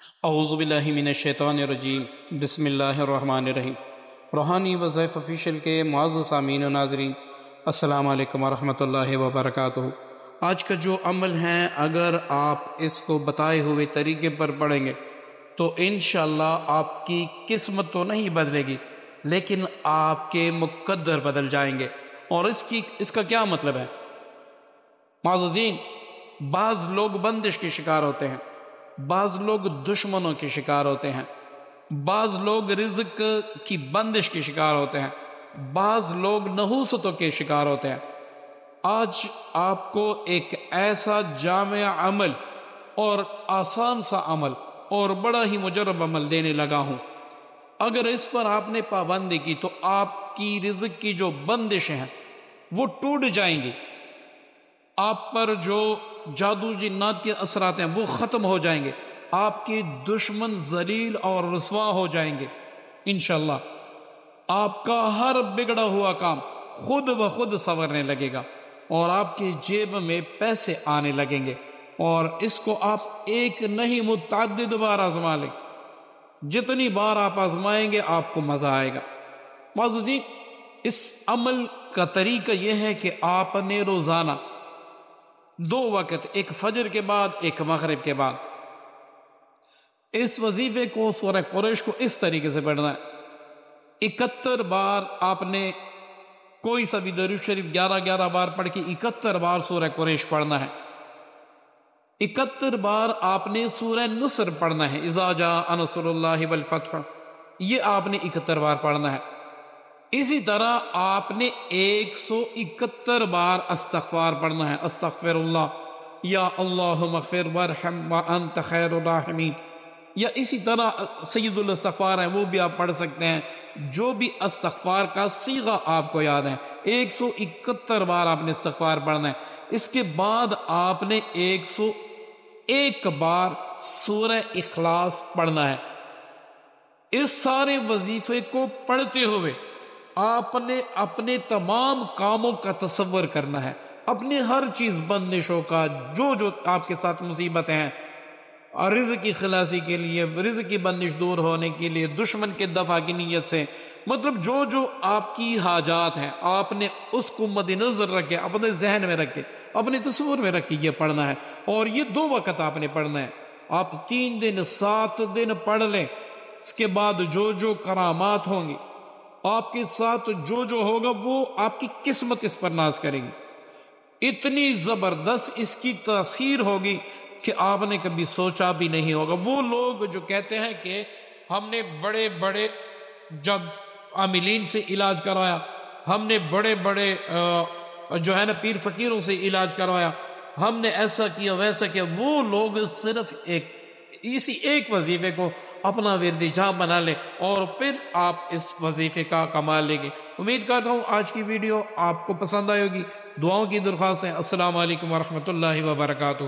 اعوذ باللہ من الشیطان الرجیم بسم اللہ الرحمن الرحیم۔ روحانی وظائف آفیشیل کے معزز سامعین و ناظرین، السلام علیکم ورحمۃ اللہ وبرکاتہ۔ آج کا جو عمل ہے، اگر آپ اس کو بتائے ہوئے طریقے پر پڑھیں گے تو انشاءاللہ آپ کی قسمت تو نہیں بدلے گی، لیکن آپ کے مقدر بدل جائیں گے۔ اور اس کا کیا مطلب ہے؟ معززین، بعض لوگ بندش کے شکار ہوتے ہیں، بعض لوگ دشمنوں کے شکار ہوتے ہیں، بعض لوگ رزق کی بندش کے شکار ہوتے ہیں، بعض لوگ نحوستوں کے شکار ہوتے ہیں۔ آج آپ کو ایک ایسا جامع عمل اور آسان سا عمل اور بڑا ہی مجرب عمل دینے لگا ہوں۔ اگر اس پر آپ نے پابندی کی تو آپ کی رزق کی جو بندشیں ہیں وہ ٹوٹ جائیں گی، آپ پر جو جادو جنات کے اثرات ہیں وہ ختم ہو جائیں گے، آپ کے دشمن ذلیل اور رسوا ہو جائیں گے۔ انشاءاللہ آپ کا ہر بگڑا ہوا کام خود بخود سنورنے لگے گا اور آپ کی جیب میں پیسے آنے لگیں گے، اور اس کو آپ ایک نہیں متعدد بار آزما لیں۔ جتنی بار آپ آزمائیں گے آپ کو مزہ آئے گا۔ معززین، اس عمل کا طریقہ یہ ہے کہ آپ نے روزانہ 2 وقت، ایک فجر کے بعد ایک مغرب کے بعد، اس وظیفے کو سورہ قریش کو اس طریقے سے پڑھنا ہے۔ 71 بار آپ نے کوئی سا بھی درود شریف 11 بار پڑھ کے 71 بار سورہ قریش پڑھنا ہے۔ 71 بار آپ نے سورہ نصر پڑھنا ہے، اذا جاء نصر اللہ والفتح، یہ آپ نے 71 بار پڑھنا ہے۔ اسی طرح آپ نے 171 بار استغفار پڑھنا ہے، استغفر اللہ، یا اللہم اغفر وارحم وانت خیر الراحمین، یا اسی طرح سید الاستغفار ہے وہ بھی آپ پڑھ سکتے ہیں۔ جو بھی استغفار کا صیغہ آپ کو یاد ہے، 171 بار آپ نے استغفار پڑھنا ہے۔ اس کے بعد آپ نے 101 بار سورہ اخلاص پڑھنا ہے۔ اس سارے وظیفے کو پڑھتے ہوئے آپ نے اپنے تمام کاموں کا تصور کرنا ہے، اپنی ہر چیز بندشوں کا، جو آپ کے ساتھ مصیبتیں ہیں، اور رزق کی خلاصی کے لیے، رزق کی بندش دور ہونے کے لیے، دشمن کے دفع کی نیت سے، مطلب جو آپ کی حاجات ہیں آپ نے اس کو مد نظر رکھے، اپنے ذہن میں رکھے، اپنے تصور میں رکھ کے یہ پڑھنا ہے۔ اور یہ 2 وقت آپ نے پڑھنا ہے۔ آپ 3 دن 7 دن پڑھ لیں، اس کے بعد جو کرامات ہوں گی آپ کے ساتھ، جو ہوگا وہ آپ کی قسمت اس پر ناز کرے گی۔ اتنی زبردست اس کی تاثیر ہوگی کہ آپ نے کبھی سوچا بھی نہیں ہوگا۔ وہ لوگ جو کہتے ہیں کہ ہم نے بڑے جب عاملین سے علاج کروایا، ہم نے بڑے جو ہے نا پیر فقیروں سے علاج کروایا، ہم نے ایسا کیا ویسا کیا، وہ لوگ صرف اسی ایک وظیفے کو اپنا ورد جاں بنا لیں اور پھر آپ اس وظیفے کا کمال لیں گے۔ امید کرتا ہوں آج کی ویڈیو آپ کو پسند آئے گی۔ دعاؤں کی درخواست ہے۔ السلام علیکم ورحمۃ اللہ وبرکاتہ۔